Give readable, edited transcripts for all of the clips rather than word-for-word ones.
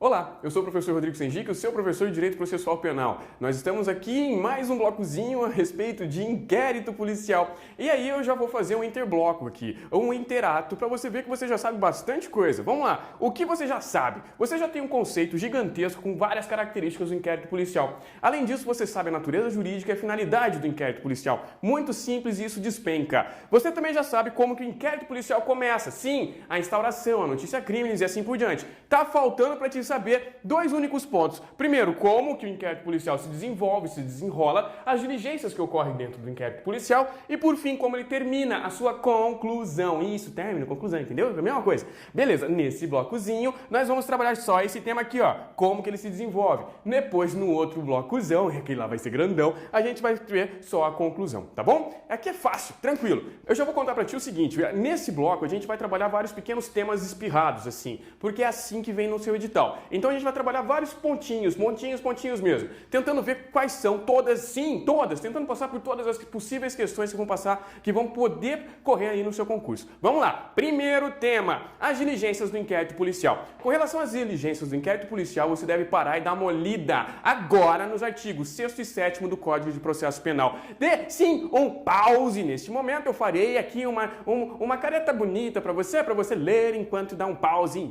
Olá, eu sou o professor Rodrigo Sengic, o seu professor de Direito Processual Penal. Nós estamos aqui em mais um blocozinho a respeito de inquérito policial. E aí eu já vou fazer um interbloco aqui, um interato, para você ver que você já sabe bastante coisa. Vamos lá, o que você já sabe? Você já tem um conceito gigantesco com várias características do inquérito policial. Além disso, você sabe a natureza jurídica e a finalidade do inquérito policial. Muito simples e isso despenca. Você também já sabe como que o inquérito policial começa. Sim, a instauração, a notícia crimes e assim por diante. Tá faltando para te saber dois únicos pontos. Primeiro, como que o inquérito policial se desenvolve, se desenrola, as diligências que ocorrem dentro do inquérito policial e, por fim, como ele termina a sua conclusão. Isso, término, conclusão, entendeu? É a mesma coisa. Beleza, nesse blocozinho, nós vamos trabalhar só esse tema aqui, ó, como que ele se desenvolve. Depois, no outro blocozão, aquele lá vai ser grandão, a gente vai ver só a conclusão, tá bom? Aqui é fácil, tranquilo. Eu já vou contar pra ti o seguinte, nesse bloco a gente vai trabalhar vários pequenos temas espirrados, assim, porque é assim que vem no seu edital. Então a gente vai trabalhar vários pontinhos mesmo, tentando ver quais são todas, sim, todas, tentando passar por todas as possíveis questões que vão passar, que vão poder correr aí no seu concurso. Vamos lá, primeiro tema, as diligências do inquérito policial. Com relação às diligências do inquérito policial, você deve parar e dar uma olhida agora nos artigos 6º e 7º do Código de Processo Penal. Dê, sim, um pause. Neste momento eu farei aqui uma careta bonita para você ler enquanto dá um pause.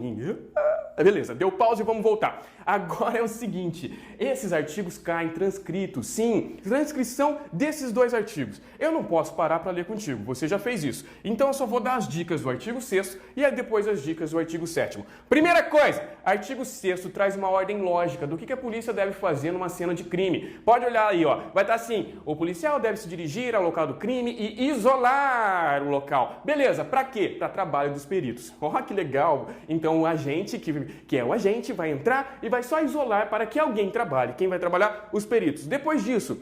Beleza, deu pause e vamos voltar. Agora é o seguinte, esses artigos caem transcritos, sim, transcrição desses dois artigos. Eu não posso parar para ler contigo, você já fez isso. Então eu só vou dar as dicas do artigo 6º e aí depois as dicas do artigo 7º. Primeira coisa, artigo 6º traz uma ordem lógica do que a polícia deve fazer numa cena de crime. Pode olhar aí, ó, vai estar assim, o policial deve se dirigir ao local do crime e isolar o local. Beleza, para quê? Para trabalho dos peritos. Ó, que legal! Então o agente, que é o agente, vai entrar e vai só isolar para que alguém trabalhe. Quem vai trabalhar? Os peritos. Depois disso,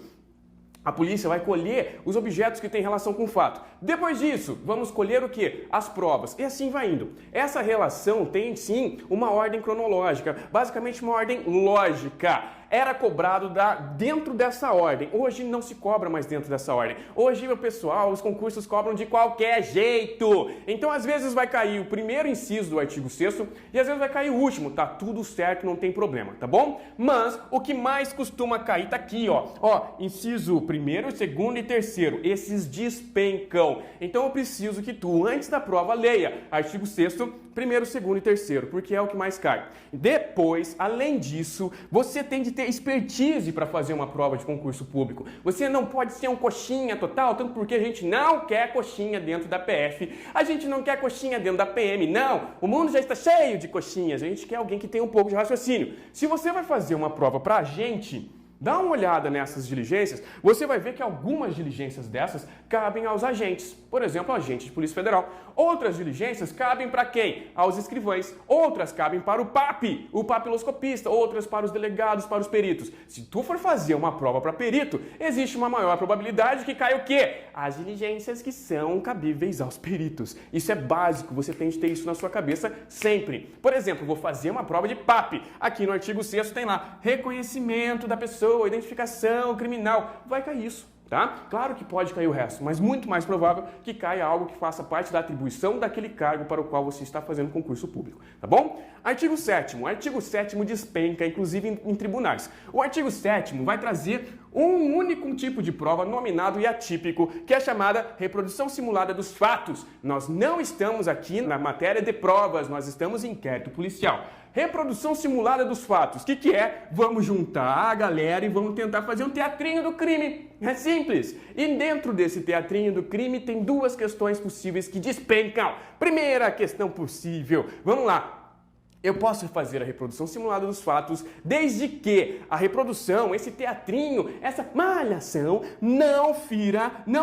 a polícia vai colher os objetos que têm relação com o fato. Depois disso, vamos colher o quê? As provas. E assim vai indo. Essa relação tem, sim, uma ordem cronológica, basicamente uma ordem lógica. Era cobrado dentro dessa ordem. Hoje não se cobra mais dentro dessa ordem. Hoje o pessoal, os concursos cobram de qualquer jeito. Então, às vezes vai cair o primeiro inciso do artigo 6º e às vezes vai cair o último. Tá tudo certo, não tem problema, tá bom? Mas o que mais costuma cair tá aqui, ó. Ó, inciso 1º, 2º e 3º. Esses despencam. Então eu preciso que tu, antes da prova, leia artigo 6º, 1º, 2º e 3º, porque é o que mais cai. Depois, além disso, você tem de ter expertise para fazer uma prova de concurso público. Você não pode ser um coxinha total, tanto porque a gente não quer coxinha dentro da PF, a gente não quer coxinha dentro da PM, não. O mundo já está cheio de coxinhas, a gente quer alguém que tenha um pouco de raciocínio. Se você vai fazer uma prova para a gente, dá uma olhada nessas diligências, você vai ver que algumas diligências dessas cabem aos agentes, por exemplo, ao agente de Polícia Federal. Outras diligências cabem para quem? Aos escrivães. Outras cabem para o PAP, o papiloscopista, outras para os delegados, para os peritos. Se tu for fazer uma prova para perito, existe uma maior probabilidade que caia o quê? As diligências que são cabíveis aos peritos. Isso é básico, você tem de ter isso na sua cabeça sempre. Por exemplo, vou fazer uma prova de PAP. Aqui no artigo 6º tem lá, reconhecimento da pessoa, identificação criminal. Vai cair isso. Tá? Claro que pode cair o resto, mas muito mais provável que caia algo que faça parte da atribuição daquele cargo para o qual você está fazendo concurso público, tá bom? Artigo 7º. O artigo 7º despenca, inclusive em tribunais. O artigo 7º vai trazer um único tipo de prova nominado e atípico, que é a chamada reprodução simulada dos fatos. Nós não estamos aqui na matéria de provas, nós estamos em inquérito policial. Reprodução simulada dos fatos. O que é? Vamos juntar a galera e vamos tentar fazer um teatrinho do crime. É simples. E dentro desse teatrinho do crime tem duas questões possíveis que despencam. Primeira questão possível. Vamos lá. Eu posso fazer a reprodução simulada dos fatos desde que a reprodução, esse teatrinho, essa malhação não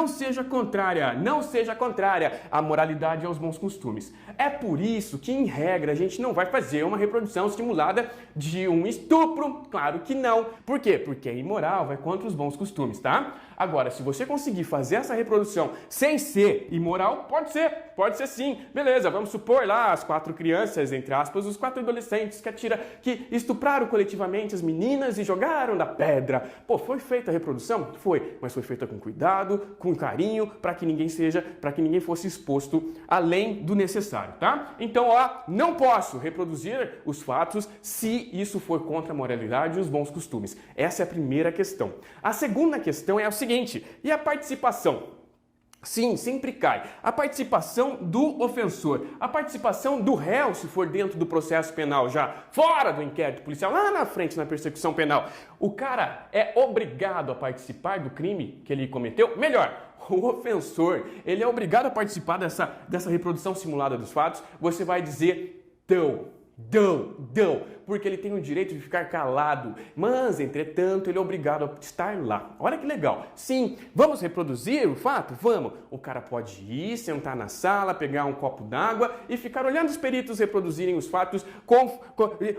seja contrária à moralidade e aos bons costumes. É por isso que, em regra, a gente não vai fazer uma reprodução simulada de um estupro. Claro que não. Por quê? Porque é imoral, vai contra os bons costumes, tá? Agora, se você conseguir fazer essa reprodução sem ser imoral, pode ser sim. Beleza, vamos supor lá as 4 crianças, entre aspas, os 4 adolescentes que estupraram coletivamente as meninas e jogaram da pedra. Pô, foi feita a reprodução? Foi, mas foi feita com cuidado, com carinho, para que ninguém fosse exposto além do necessário, tá? Então, não posso reproduzir os fatos se isso for contra a moralidade e os bons costumes. Essa é a primeira questão. A segunda questão é o seguinte: e a participação? Sim, sempre cai. A participação do ofensor, a participação do réu, se for dentro do processo penal, já fora do inquérito policial, lá na frente, na persecução penal, o cara é obrigado a participar do crime que ele cometeu? Melhor, o ofensor, ele é obrigado a participar dessa reprodução simulada dos fatos. Você vai dizer Não, porque ele tem o direito de ficar calado, mas, entretanto, ele é obrigado a estar lá. Olha que legal. Sim, vamos reproduzir o fato? Vamos. O cara pode ir, sentar na sala, pegar um copo d'água e ficar olhando os peritos reproduzirem os fatos,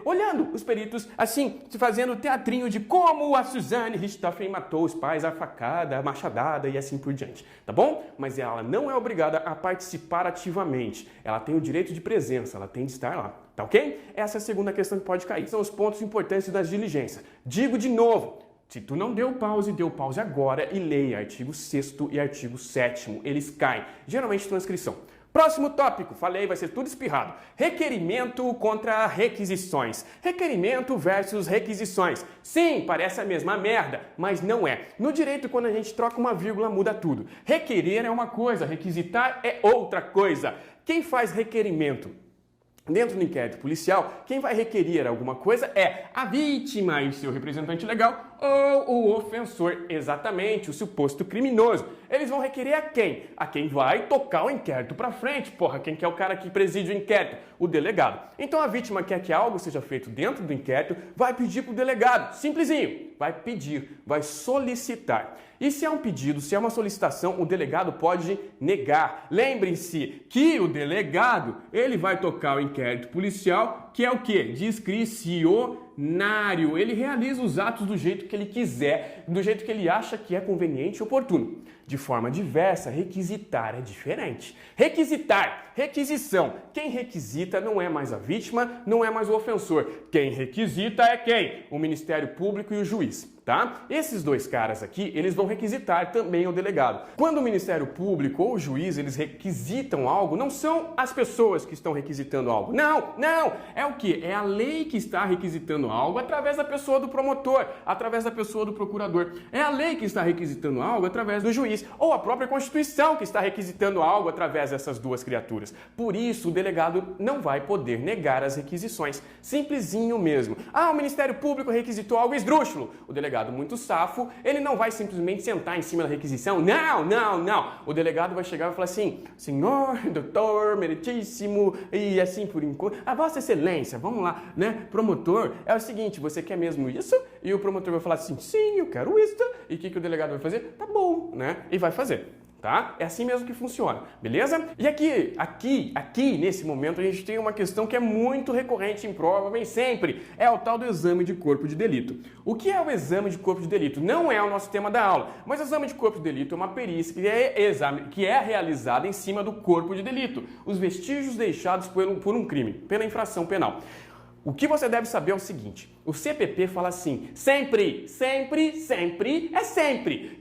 olhando os peritos, assim, fazendo teatrinho de como a Suzane Richthofen matou os pais, a facada, a machadada e assim por diante, tá bom? Mas ela não é obrigada a participar ativamente. Ela tem o direito de presença, ela tem de estar lá. Tá ok? Essa é a segunda questão que pode cair. São os pontos importantes das diligências. Digo de novo, se tu não deu pause agora e leia artigo 6º e artigo 7º. Eles caem. Geralmente transcrição. Próximo tópico, falei, vai ser tudo espirrado. Requerimento contra requisições. Requerimento versus requisições. Sim, parece a mesma merda, mas não é. No direito, quando a gente troca uma vírgula, muda tudo. Requerer é uma coisa, requisitar é outra coisa. Quem faz requerimento? Dentro do inquérito policial, quem vai requerer alguma coisa é a vítima e seu representante legal ou o ofensor, exatamente, o suposto criminoso. Eles vão requerer a quem? A quem vai tocar o inquérito pra frente, porra, quem que é o cara que preside o inquérito? O delegado. Então a vítima quer que algo seja feito dentro do inquérito, vai pedir pro delegado, simplesinho, vai pedir, vai solicitar. E se é um pedido, se é uma solicitação, o delegado pode negar. Lembrem-se que o delegado, ele vai tocar o inquérito policial, que é o quê? Discricionário. Ele realiza os atos do jeito que ele quiser, do jeito que ele acha que é conveniente e oportuno. De forma diversa, requisitar é diferente. Requisitar, requisição. Quem requisita não é mais a vítima, não é mais o ofensor. Quem requisita é quem? O Ministério Público e o juiz, tá? Esses dois caras aqui, eles vão requisitar também o delegado. Quando o Ministério Público ou o juiz, eles requisitam algo, não são as pessoas que estão requisitando algo. Não. É o quê? É a lei que está requisitando algo através da pessoa do promotor, através da pessoa do procurador. É a lei que está requisitando algo através do juiz. Ou a própria Constituição que está requisitando algo através dessas duas criaturas. Por isso, o delegado não vai poder negar as requisições. Simplesinho mesmo. O Ministério Público requisitou algo esdrúxulo. O delegado, muito safo, ele não vai simplesmente sentar em cima da requisição. Não. O delegado vai chegar e vai falar assim: senhor, doutor, meritíssimo, e assim por enquanto. Vossa Excelência, vamos lá, né? Promotor, é o seguinte, você quer mesmo isso? E o promotor vai falar assim: sim, eu quero isso. E o que o delegado vai fazer? Tá bom, né? E vai fazer, tá? É assim mesmo que funciona, beleza? E aqui, nesse momento, a gente tem uma questão que é muito recorrente em prova, vem sempre, é o tal do exame de corpo de delito. O que é o exame de corpo de delito? Não é o nosso tema da aula, mas o exame de corpo de delito é uma perícia que é realizada em cima do corpo de delito, os vestígios deixados por um crime, pela infração penal. O que você deve saber é o seguinte: o CPP fala assim, sempre,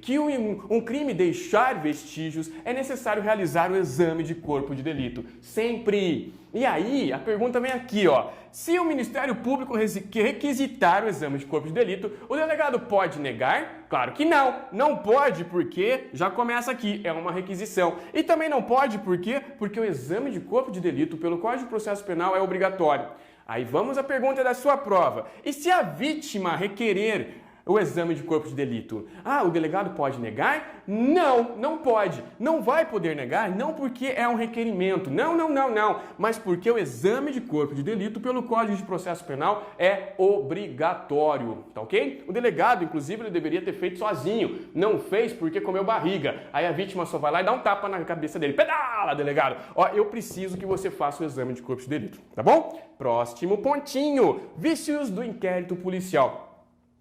que um crime deixar vestígios é necessário realizar o exame de corpo de delito. Sempre. E aí, a pergunta vem aqui, ó. Se o Ministério Público requisitar o exame de corpo de delito, o delegado pode negar? Claro que não. Não pode porque, já começa aqui, é uma requisição. E também não pode porque o exame de corpo de delito pelo Código de Processo Penal é obrigatório. Aí vamos à pergunta da sua prova. E se a vítima requerer o exame de corpo de delito? O delegado pode negar? Não pode. Não vai poder negar, não porque é um requerimento. Não. Mas porque o exame de corpo de delito pelo Código de Processo Penal é obrigatório, tá ok? O delegado, inclusive, ele deveria ter feito sozinho. Não fez porque comeu barriga. Aí a vítima só vai lá e dá um tapa na cabeça dele. Pedala, delegado! Eu preciso que você faça o exame de corpo de delito, tá bom? Próximo pontinho. Vícios do inquérito policial.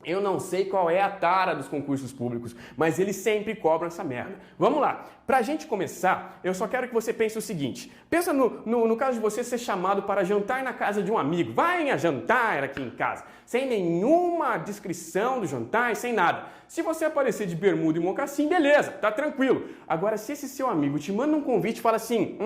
Eu não sei qual é a tara dos concursos públicos, mas eles sempre cobram essa merda. Vamos lá. Pra gente começar, eu só quero que você pense o seguinte. Pensa no caso de você ser chamado para jantar na casa de um amigo. Vai a jantar aqui em casa, sem nenhuma descrição do jantar, sem nada. Se você aparecer de bermuda e mocassim, beleza, tá tranquilo. Agora, se esse seu amigo te manda um convite e fala assim,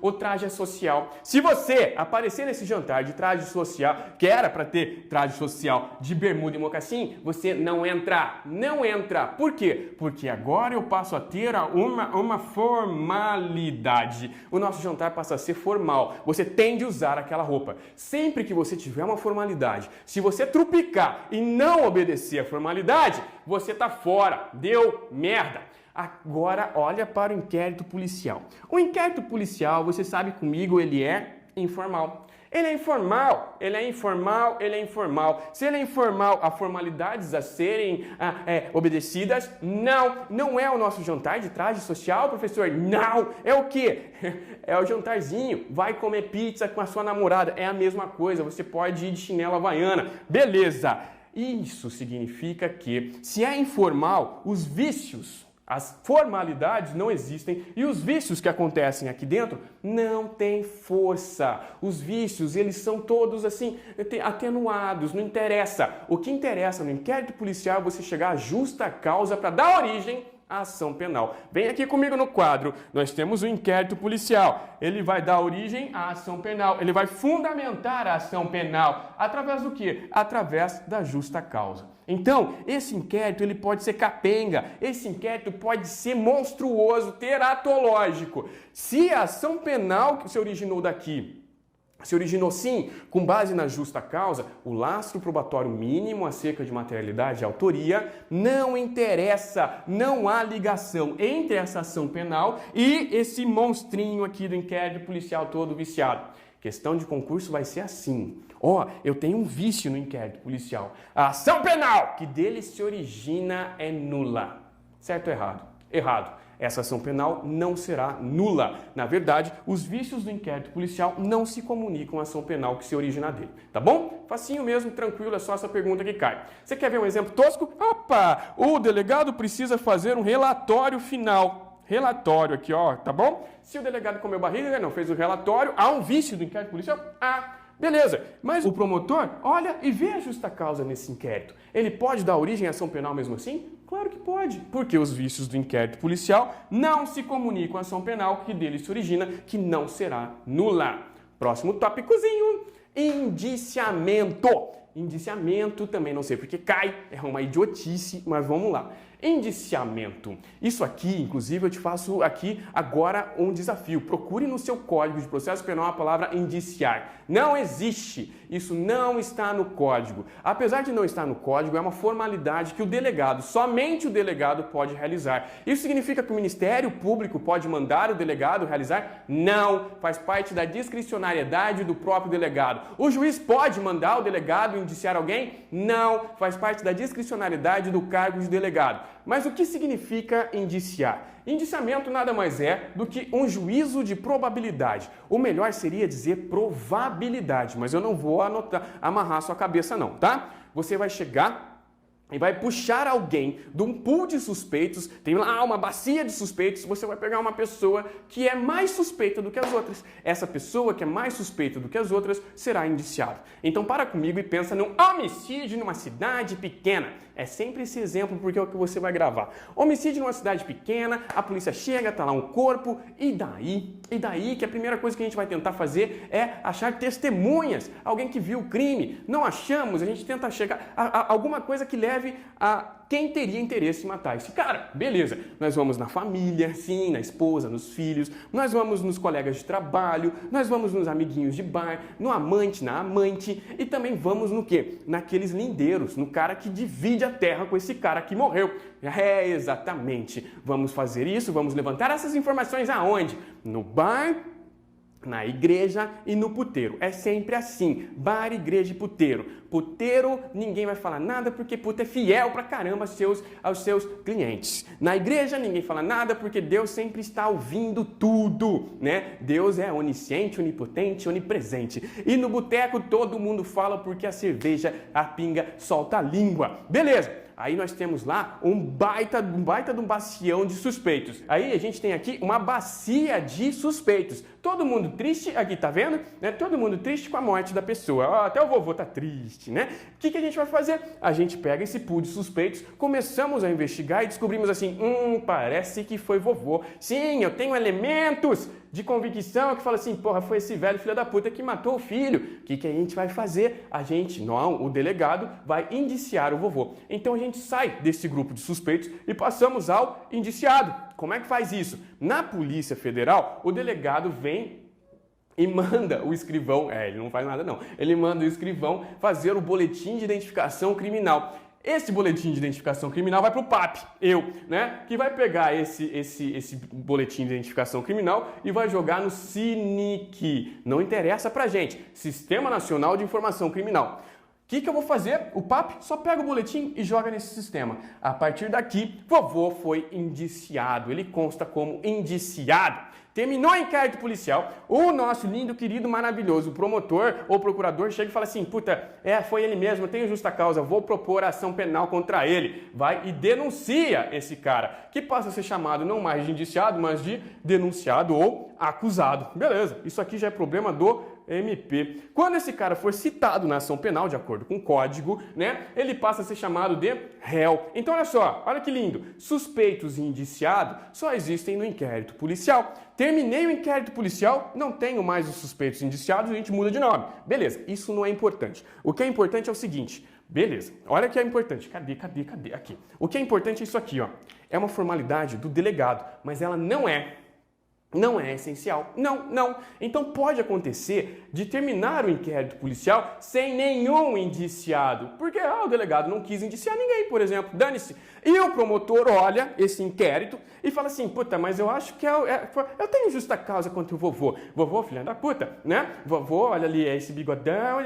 o traje é social. Se você aparecer nesse jantar de traje social, que era para ter traje social de bermuda e mocassim, você não entra. Não entra. Por quê? Porque agora eu passo a ter uma formalidade. O nosso jantar passa a ser formal. Você tem de usar aquela roupa. Sempre que você tiver uma formalidade, se você trupicar e não obedecer a formalidade, você tá fora. Deu merda. Agora olha para o inquérito policial. O inquérito policial, você sabe comigo, ele é informal. Ele é informal, ele é informal, ele é informal. Se ele é informal, há formalidades a serem obedecidas? Não é o nosso jantar de traje social, professor? Não! É o quê? É o jantarzinho. Vai comer pizza com a sua namorada. É a mesma coisa, você pode ir de chinela havaiana. Beleza! Isso significa que, se é informal, os vícios, as formalidades não existem e os vícios que acontecem aqui dentro não têm força. Os vícios, eles são todos assim, atenuados, não interessa. O que interessa no inquérito policial é você chegar à justa causa para dar origem à ação penal. Vem aqui comigo no quadro. Nós temos o inquérito policial. Ele vai dar origem à ação penal. Ele vai fundamentar a ação penal. Através do quê? Através da justa causa. Então, esse inquérito ele pode ser capenga, esse inquérito pode ser monstruoso, teratológico. Se a ação penal que se originou daqui se originou sim com base na justa causa, o lastro probatório mínimo acerca de materialidade e autoria, não interessa, não há ligação entre essa ação penal e esse monstrinho aqui do inquérito policial todo viciado. Questão de concurso vai ser assim. Eu tenho um vício no inquérito policial. A ação penal que dele se origina é nula. Certo ou errado? Errado. Essa ação penal não será nula. Na verdade, os vícios do inquérito policial não se comunicam à ação penal que se origina dele. Tá bom? Facinho mesmo, tranquilo, é só essa pergunta que cai. Você quer ver um exemplo tosco? Opa! O delegado precisa fazer um relatório final. Relatório aqui, tá bom? Se o delegado comeu barriga, não fez o relatório, há um vício do inquérito policial? Beleza, mas o promotor olha e vê a justa causa nesse inquérito. Ele pode dar origem à ação penal mesmo assim? Claro que pode, porque os vícios do inquérito policial não se comunicam à ação penal que dele se origina, que não será nula. Próximo tópicozinho, indiciamento. Indiciamento também não sei porque cai, é uma idiotice, mas vamos lá. Indiciamento. Isso aqui, inclusive, eu te faço aqui agora um desafio. Procure no seu Código de Processo Penal a palavra indiciar. Não existe. Isso não está no Código. Apesar de não estar no Código, é uma formalidade que o delegado, somente o delegado pode realizar. Isso significa que o Ministério Público pode mandar o delegado realizar? Não. Faz parte da discricionariedade do próprio delegado. O juiz pode mandar o delegado indiciar alguém? Não. Faz parte da discricionariedade do cargo de delegado. Mas o que significa indiciar? Indiciamento nada mais é do que um juízo de probabilidade. O melhor seria dizer probabilidade, mas eu não vou amarrar sua cabeça não, tá? Você vai chegar e vai puxar alguém de um pool de suspeitos, tem lá uma bacia de suspeitos, você vai pegar uma pessoa que é mais suspeita do que as outras. Essa pessoa que é mais suspeita do que as outras será indiciada. Então para comigo e pensa num homicídio numa cidade pequena. É sempre esse exemplo porque é o que você vai gravar. Homicídio numa cidade pequena, a polícia chega, tá lá um corpo, e daí? E daí que a primeira coisa que a gente vai tentar fazer é achar testemunhas, alguém que viu o crime. Não achamos, a gente tenta chegar a alguma coisa que leve a quem teria interesse em matar esse cara. Beleza, nós vamos na família, sim, na esposa, nos filhos, nós vamos nos colegas de trabalho, nós vamos nos amiguinhos de bar, no amante, na amante, e também vamos no quê? Naqueles lindeiros, no cara que divide a terra com esse cara que morreu. Exatamente. Vamos fazer isso, vamos levantar essas informações aonde? No bar, Na igreja e no puteiro. É sempre assim. Bar, igreja e puteiro. Puteiro, ninguém vai falar nada porque puta é fiel pra caramba aos seus clientes. Na igreja, ninguém fala nada porque Deus sempre está ouvindo tudo, né? Deus é onisciente, onipotente, onipresente. E no boteco, todo mundo fala porque a cerveja, a pinga, solta a língua. Beleza. Aí nós temos lá um baita de um bastião de suspeitos. Aí a gente tem aqui uma bacia de suspeitos. Todo mundo triste, aqui tá vendo? Né? Todo mundo triste com a morte da pessoa. Até o vovô tá triste, né? O que a gente vai fazer? A gente pega esse pool de suspeitos, começamos a investigar e descobrimos assim, parece que foi vovô. Sim, eu tenho elementos de convicção que fala assim, porra, foi esse velho filho da puta que matou o filho. O que a gente vai fazer? O delegado vai indiciar o vovô. Então a gente sai desse grupo de suspeitos e passamos ao indiciado. Como é que faz isso? Na Polícia Federal, o delegado vem e manda o escrivão, ele não faz nada não, ele manda o escrivão fazer o boletim de identificação criminal. Esse boletim de identificação criminal vai para o PAP, que vai pegar esse boletim de identificação criminal e vai jogar no SINIC. Não interessa pra gente, Sistema Nacional de Informação Criminal. O que eu vou fazer? O PAP só pega o boletim e joga nesse sistema. A partir daqui, vovô foi indiciado, ele consta como indiciado. Terminou o inquérito policial, o nosso lindo, querido, maravilhoso promotor ou procurador chega e fala assim, foi ele mesmo, eu tenho justa causa, vou propor ação penal contra ele. Vai e denuncia esse cara, que passa a ser chamado não mais de indiciado, mas de denunciado ou acusado. Beleza, isso aqui já é problema do MP. Quando esse cara for citado na ação penal, de acordo com o código, ele passa a ser chamado de réu. Então, olha só, olha que lindo. Suspeitos e indiciados só existem no inquérito policial. Terminei o inquérito policial, não tenho mais os suspeitos e indiciados, a gente muda de nome. Beleza, isso não é importante. O que é importante é o seguinte, beleza, olha o que é importante. Cadê? Aqui. O que é importante é isso aqui, ó. É uma formalidade do delegado, mas ela não é essencial. Não. Então pode acontecer de terminar o inquérito policial sem nenhum indiciado. Porque o delegado não quis indiciar ninguém, por exemplo. Dane-se. E o promotor olha esse inquérito e fala assim, mas eu acho que eu tenho justa causa contra o vovô. Vovô, filha da puta, né? Vovô, olha ali, esse bigodão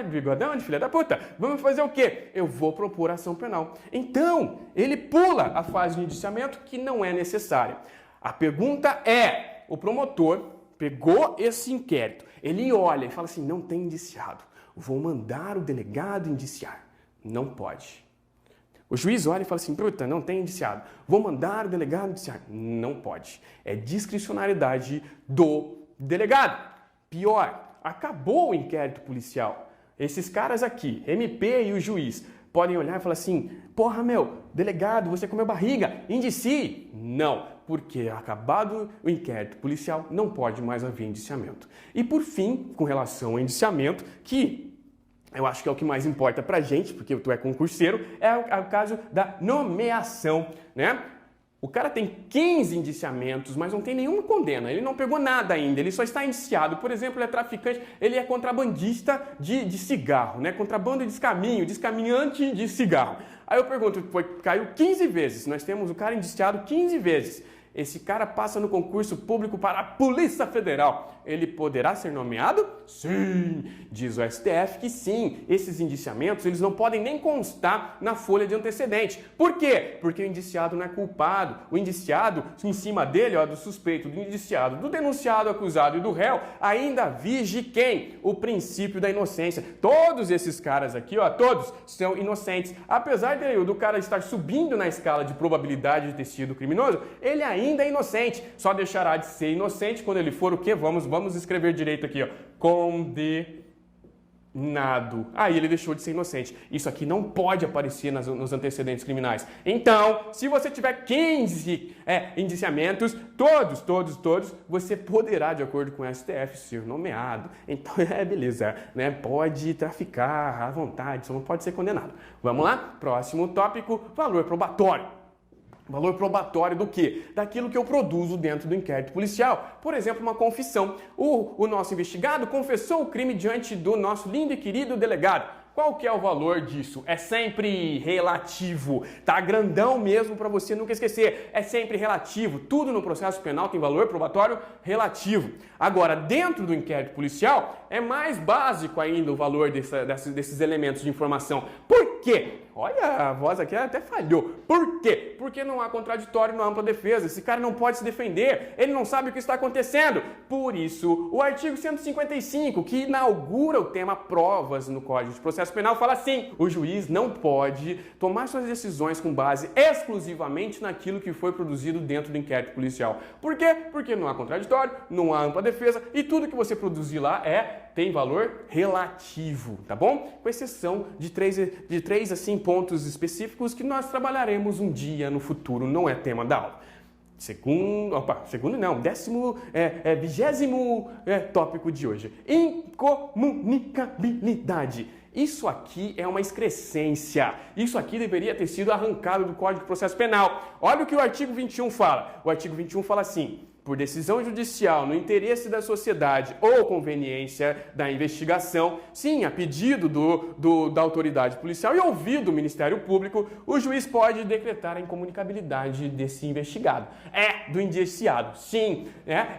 de filha da puta. Vamos fazer o quê? Eu vou propor ação penal. Então, ele pula a fase de indiciamento que não é necessária. A pergunta é, o promotor pegou esse inquérito, ele olha e fala assim, não tem indiciado, vou mandar o delegado indiciar. Não pode. O juiz olha e fala assim, não tem indiciado, vou mandar o delegado indiciar. Não pode. É discricionariedade do delegado. Pior, acabou o inquérito policial. Esses caras aqui, MP e o juiz, podem olhar e falar assim, delegado, você comeu barriga, indicie. Não. Porque acabado o inquérito policial, não pode mais haver indiciamento. E por fim, com relação ao indiciamento, que eu acho que é o que mais importa pra gente, porque tu é concurseiro, é o caso da nomeação, né? O cara tem 15 indiciamentos, mas não tem nenhuma condena, ele não pegou nada ainda, ele só está indiciado. Por exemplo, ele é traficante, ele é contrabandista de cigarro, né? Contrabando e descaminhante de cigarro. Aí eu pergunto, caiu 15 vezes, nós temos o cara indiciado 15 vezes. Esse cara passa no concurso público para a Polícia Federal. Ele poderá ser nomeado? Sim! Diz o STF que sim. Esses indiciamentos, eles não podem nem constar na folha de antecedente. Por quê? Porque o indiciado não é culpado. O indiciado, em cima dele, do suspeito, do indiciado, do denunciado, acusado e do réu, ainda vige quem? O princípio da inocência. Todos esses caras aqui, todos são inocentes. Apesar do cara estar subindo na escala de probabilidade de ter sido criminoso, ele ainda é inocente. Só deixará de ser inocente quando ele for o quê? Vamos escrever direito aqui, condenado. Aí ele deixou de ser inocente. Isso aqui não pode aparecer nos antecedentes criminais. Então, se você tiver 15 indiciamentos, todos, você poderá, de acordo com o STF, ser nomeado. Então, beleza, né? Pode traficar à vontade, só não pode ser condenado. Vamos lá? Próximo tópico, valor probatório. Valor probatório do quê? Daquilo que eu produzo dentro do inquérito policial. Por exemplo, uma confissão. O nosso investigado confessou o crime diante do nosso lindo e querido delegado. Qual que é o valor disso? É sempre relativo, tá? Grandão mesmo para você nunca esquecer. É sempre relativo. Tudo no processo penal tem valor probatório relativo. Agora, dentro do inquérito policial, é mais básico ainda o valor desses elementos de informação. Por quê? Olha, a voz aqui até falhou. Por quê? Porque não há contraditório na ampla defesa. Esse cara não pode se defender. Ele não sabe o que está acontecendo. Por isso, o artigo 155, que inaugura o tema provas no Código de Processo Penal, fala assim: o juiz não pode tomar suas decisões com base exclusivamente naquilo que foi produzido dentro do inquérito policial. Por quê? Porque não há contraditório, não há ampla defesa e tudo que você produzir lá tem valor relativo, tá bom? Com exceção de três assim, pontos específicos que nós trabalharemos um dia no futuro, não é tema da aula. Vigésimo tópico de hoje. Incomunicabilidade. Isso aqui é uma excrescência. Isso aqui deveria ter sido arrancado do Código de Processo Penal. Olha o que o artigo 21 fala. O artigo 21 fala assim: por decisão judicial no interesse da sociedade ou conveniência da investigação, sim, a pedido da autoridade policial e ouvido do Ministério Público, o juiz pode decretar a incomunicabilidade desse investigado. Do indiciado. Sim,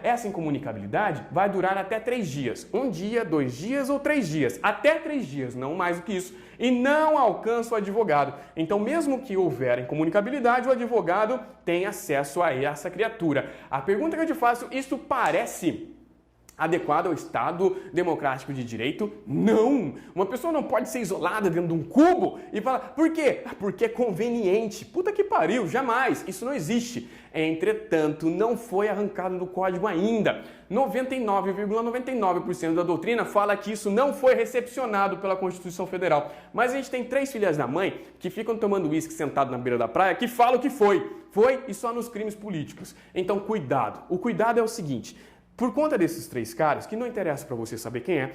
essa incomunicabilidade vai durar até 3 dias. 1 dia, 2 dias ou 3 dias. Até 3 dias, não mais do que isso. E não alcança o advogado. Então, mesmo que houver incomunicabilidade, o advogado tem acesso a essa criatura. A pergunta que eu te faço: isso parece adequado ao Estado democrático de direito? Não! Uma pessoa não pode ser isolada dentro de um cubo e falar, por quê? Porque é conveniente. Puta que pariu, jamais! Isso não existe. Entretanto, não foi arrancado do código ainda. 99,99% da doutrina fala que isso não foi recepcionado pela Constituição Federal. Mas a gente tem 3 filhas da mãe que ficam tomando uísque sentado na beira da praia que falam que foi. Foi e só nos crimes políticos. Então, cuidado. O cuidado é o seguinte: por conta desses 3 caras, que não interessa para você saber quem é,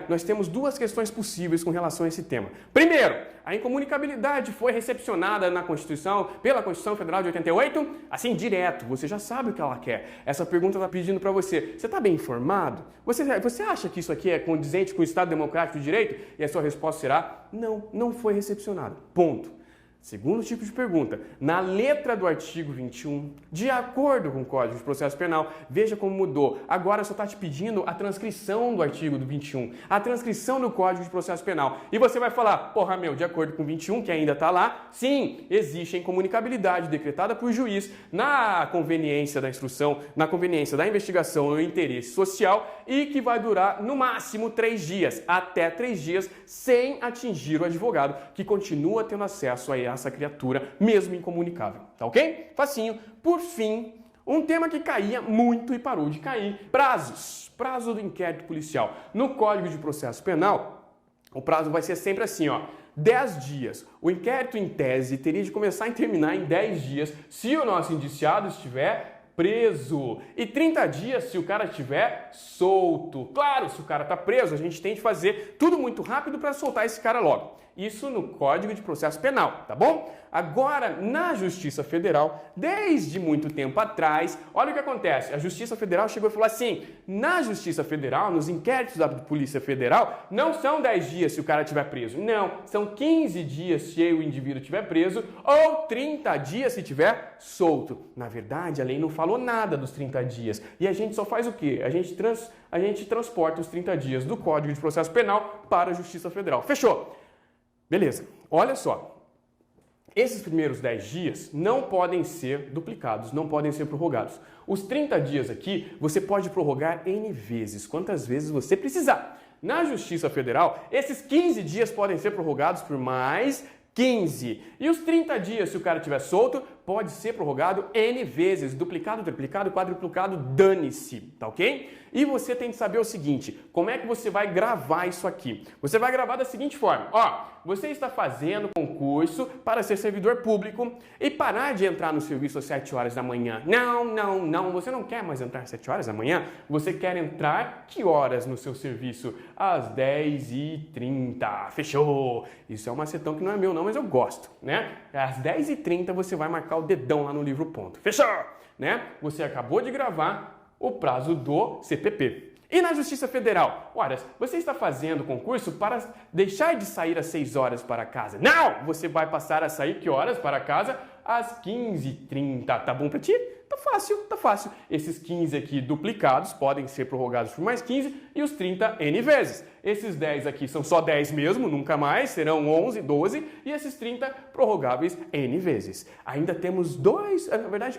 nós temos 2 questões possíveis com relação a esse tema. Primeiro, a incomunicabilidade foi recepcionada na Constituição, pela Constituição Federal de 88? Assim, direto, você já sabe o que ela quer. Essa pergunta está pedindo para você. Você está bem informado? Você acha que isso aqui é condizente com o Estado Democrático de Direito? E a sua resposta será: não, não foi recepcionado. Ponto. Segundo tipo de pergunta, na letra do artigo 21, de acordo com o Código de Processo Penal, veja como mudou. Agora só está te pedindo a transcrição do artigo do 21, a transcrição do Código de Processo Penal. E você vai falar, porra meu, de acordo com o 21, que ainda está lá, sim, existe a incomunicabilidade decretada por juiz na conveniência da instrução, na conveniência da investigação no interesse social e que vai durar no máximo 3 dias, até 3 dias, sem atingir o advogado, que continua tendo acesso a essa criatura, mesmo incomunicável, tá ok? Facinho. Por fim, um tema que caía muito e parou de cair: prazos. Prazo do inquérito policial. No Código de Processo Penal, o prazo vai ser sempre assim, 10 dias. O inquérito, em tese, teria de começar e terminar em 10 dias se o nosso indiciado estiver preso. E 30 dias se o cara estiver solto. Claro, se o cara está preso, a gente tem de fazer tudo muito rápido para soltar esse cara logo. Isso no Código de Processo Penal, tá bom? Agora, na Justiça Federal, desde muito tempo atrás, olha o que acontece. A Justiça Federal chegou e falou assim: na Justiça Federal, nos inquéritos da Polícia Federal, não são 10 dias se o cara estiver preso. Não, são 15 dias se o indivíduo estiver preso ou 30 dias se estiver solto. Na verdade, a lei não falou nada dos 30 dias. E a gente só faz o quê? A gente transporta os 30 dias do Código de Processo Penal para a Justiça Federal. Fechou? Beleza. Olha só. Esses primeiros 10 dias não podem ser duplicados, não podem ser prorrogados. Os 30 dias aqui, você pode prorrogar N vezes, quantas vezes você precisar. Na Justiça Federal, esses 15 dias podem ser prorrogados por mais 15. E os 30 dias, se o cara estiver solto, pode ser prorrogado N vezes, duplicado, triplicado, quadruplicado, dane-se, tá ok? E você tem que saber o seguinte: como é que você vai gravar isso aqui? Você vai gravar da seguinte forma: você está fazendo concurso para ser servidor público e parar de entrar no serviço às 7 horas da manhã. Não, você não quer mais entrar às 7 horas da manhã, você quer entrar que horas no seu serviço? Às 10h30, fechou? Isso é um macetão que não é meu não, mas eu gosto, né? Às 10h30 você vai marcar o dedão lá no livro ponto. Fechou? Né? Você acabou de gravar o prazo do CPP. E na Justiça Federal? Ora, você está fazendo concurso para deixar de sair às 6 horas para casa. Não! Você vai passar a sair que horas para casa? Às 15h30. Tá bom pra ti? Tá fácil, tá fácil. Esses 15 aqui duplicados podem ser prorrogados por mais 15 e os 30 N vezes. Esses 10 aqui são só 10 mesmo, nunca mais, serão 11, 12 e esses 30 prorrogáveis N vezes. Ainda temos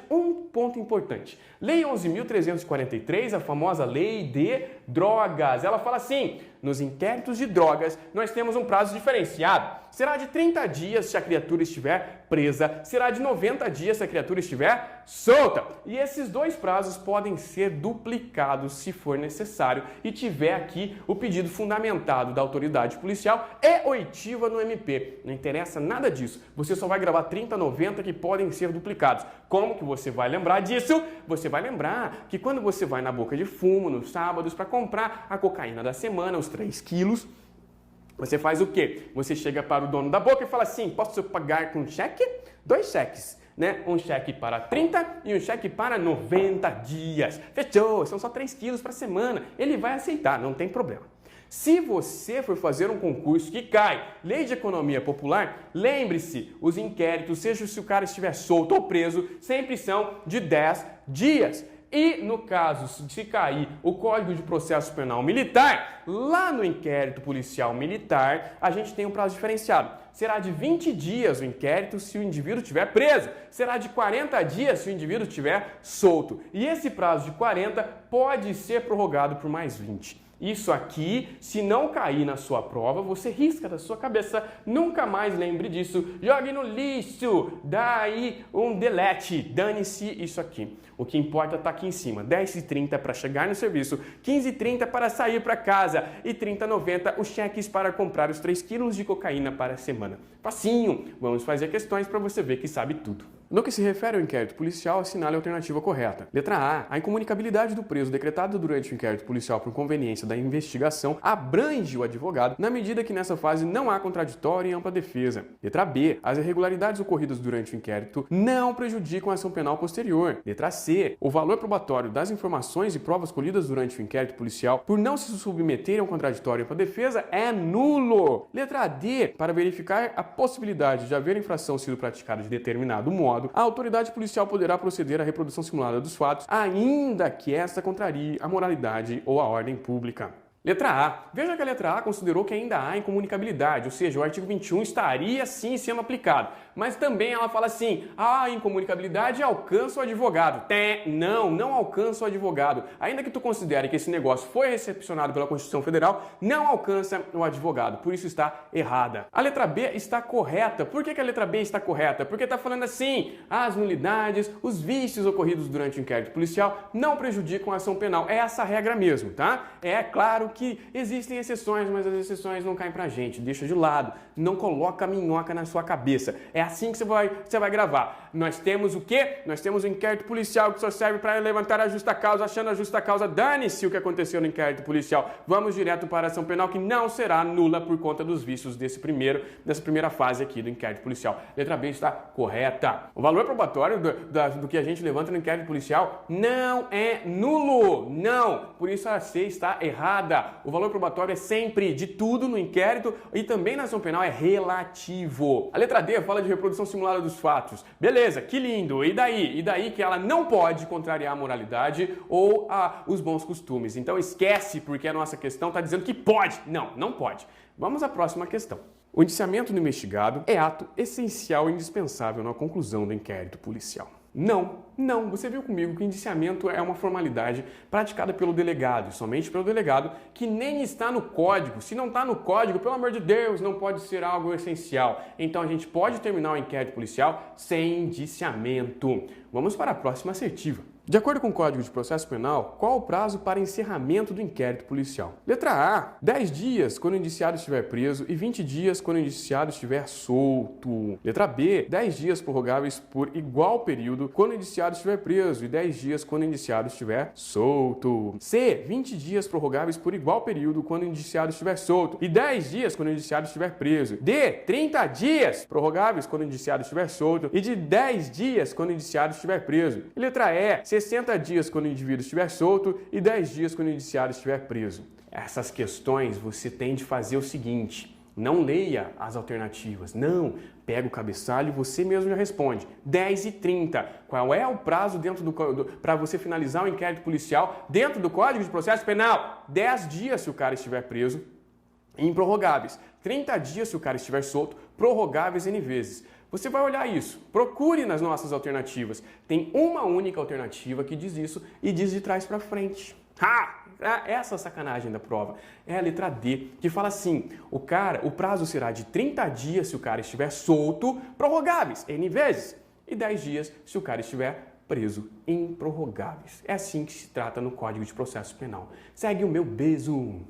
um ponto importante. Lei 11.343, a famosa lei de drogas. Ela fala assim: nos inquéritos de drogas, nós temos um prazo diferenciado. Será de 30 dias se a criatura estiver presa, será de 90 dias se a criatura estiver solta. E esses dois prazos podem ser duplicados se for necessário e tiver aqui o pedido fundamentado da autoridade policial e oitiva no MP. Não interessa nada disso. Você só vai gravar 30, 90 que podem ser duplicados. Como que você vai lembrar disso? Você vai lembrar que quando você vai na boca de fumo nos sábados para comprar a cocaína da semana, os 3 quilos, você faz o quê? Você chega para o dono da boca e fala assim: posso pagar com cheque? 2 cheques, né? Um cheque para 30 e um cheque para 90 dias. Fechou, são só 3 quilos para semana. Ele vai aceitar, não tem problema. Se você for fazer um concurso que cai lei de economia popular, lembre-se, os inquéritos, seja se o cara estiver solto ou preso, sempre são de 10 dias. E no caso, se cair o Código de Processo Penal Militar, lá no inquérito policial militar, a gente tem um prazo diferenciado. Será de 20 dias o inquérito se o indivíduo estiver preso. Será de 40 dias se o indivíduo estiver solto. E esse prazo de 40 pode ser prorrogado por mais 20. Isso aqui, se não cair na sua prova, você risca da sua cabeça, nunca mais lembre disso, jogue no lixo, dá aí um delete, dane-se isso aqui. O que importa está aqui em cima, 10h30 para chegar no serviço, 15h30 para sair para casa e 30h90 os cheques para comprar os 3 quilos de cocaína para a semana. Facinho, vamos fazer questões para você ver que sabe tudo. No que se refere ao inquérito policial, assinale a alternativa correta. Letra A. A incomunicabilidade do preso decretada durante o inquérito policial por conveniência da investigação abrange o advogado na medida que nessa fase não há contraditório e ampla defesa. Letra B. As irregularidades ocorridas durante o inquérito não prejudicam a ação penal posterior. Letra C. O valor probatório das informações e provas colhidas durante o inquérito policial por não se submeterem ao contraditório e ampla defesa é nulo. Letra D. Para verificar a possibilidade de haver infração sido praticada de determinado modo, a autoridade policial poderá proceder à reprodução simulada dos fatos, ainda que esta contrarie a moralidade ou a ordem pública. Letra A. Veja que a letra A considerou que ainda há incomunicabilidade, ou seja, o artigo 21 estaria sim sendo aplicado. Mas também ela fala assim: a incomunicabilidade alcança o advogado. Não alcança o advogado. Ainda que tu considere que esse negócio foi recepcionado pela Constituição Federal, não alcança o advogado. Por isso está errada. A letra B está correta. Por que a letra B está correta? Porque está falando assim: as nulidades, os vícios ocorridos durante o inquérito policial não prejudicam a ação penal. É essa a regra mesmo, tá? É claro que existem exceções, mas as exceções não caem pra gente. Deixa de lado. Não coloca a minhoca na sua cabeça. É assim que você vai gravar. Nós temos o quê? Nós temos o inquérito policial que só serve para levantar a justa causa, achando a justa causa. Dane-se o que aconteceu no inquérito policial. Vamos direto para a ação penal, que não será nula por conta dos vícios dessa primeira fase aqui do inquérito policial. Letra B está correta. O valor probatório do que a gente levanta no inquérito policial não é nulo. Não. Por isso a C está errada. O valor probatório é sempre de tudo no inquérito e também na ação penal é relativo. A letra D fala de reprodução simulada dos fatos. Beleza, que lindo. E daí? E daí que ela não pode contrariar a moralidade ou os bons costumes. Então esquece, porque a nossa questão está dizendo que pode. Não pode. Vamos à próxima questão. O indiciamento do investigado é ato essencial e indispensável na conclusão do inquérito policial. Não. Você viu comigo que o indiciamento é uma formalidade praticada pelo delegado, e somente pelo delegado, que nem está no código. Se não está no código, pelo amor de Deus, não pode ser algo essencial. Então a gente pode terminar o inquérito policial sem indiciamento. Vamos para a próxima assertiva. De acordo com o Código de Processo Penal, qual o prazo para encerramento do inquérito policial? Letra A. 10 dias quando o indiciado estiver preso e 20 dias quando o indiciado estiver solto. Letra B. 10 dias prorrogáveis por igual período quando o indiciado estiver preso e 10 dias quando o indiciado estiver solto. C. 20 dias prorrogáveis por igual período quando o indiciado estiver solto e 10 dias quando o indiciado estiver preso. D. 30 dias prorrogáveis quando o indiciado estiver solto e de 10 dias quando o indiciado estiver preso. E letra E. 60 dias quando o indivíduo estiver solto e 10 dias quando o indiciado estiver preso. Essas questões você tem de fazer o seguinte: não leia as alternativas, não. Pega o cabeçalho e você mesmo já responde. 10 e 30. Qual é o prazo para você finalizar o inquérito policial dentro do Código de Processo Penal? 10 dias se o cara estiver preso, improrrogáveis. 30 dias se o cara estiver solto, prorrogáveis N vezes. Você vai olhar isso, procure nas nossas alternativas. Tem uma única alternativa que diz isso e diz de trás para frente. Essa sacanagem da prova é a letra D, que fala assim: o prazo será de 30 dias se o cara estiver solto, prorrogáveis N vezes, e 10 dias se o cara estiver preso, improrrogáveis. É assim que se trata no Código de Processo Penal. Segue o meu beijo!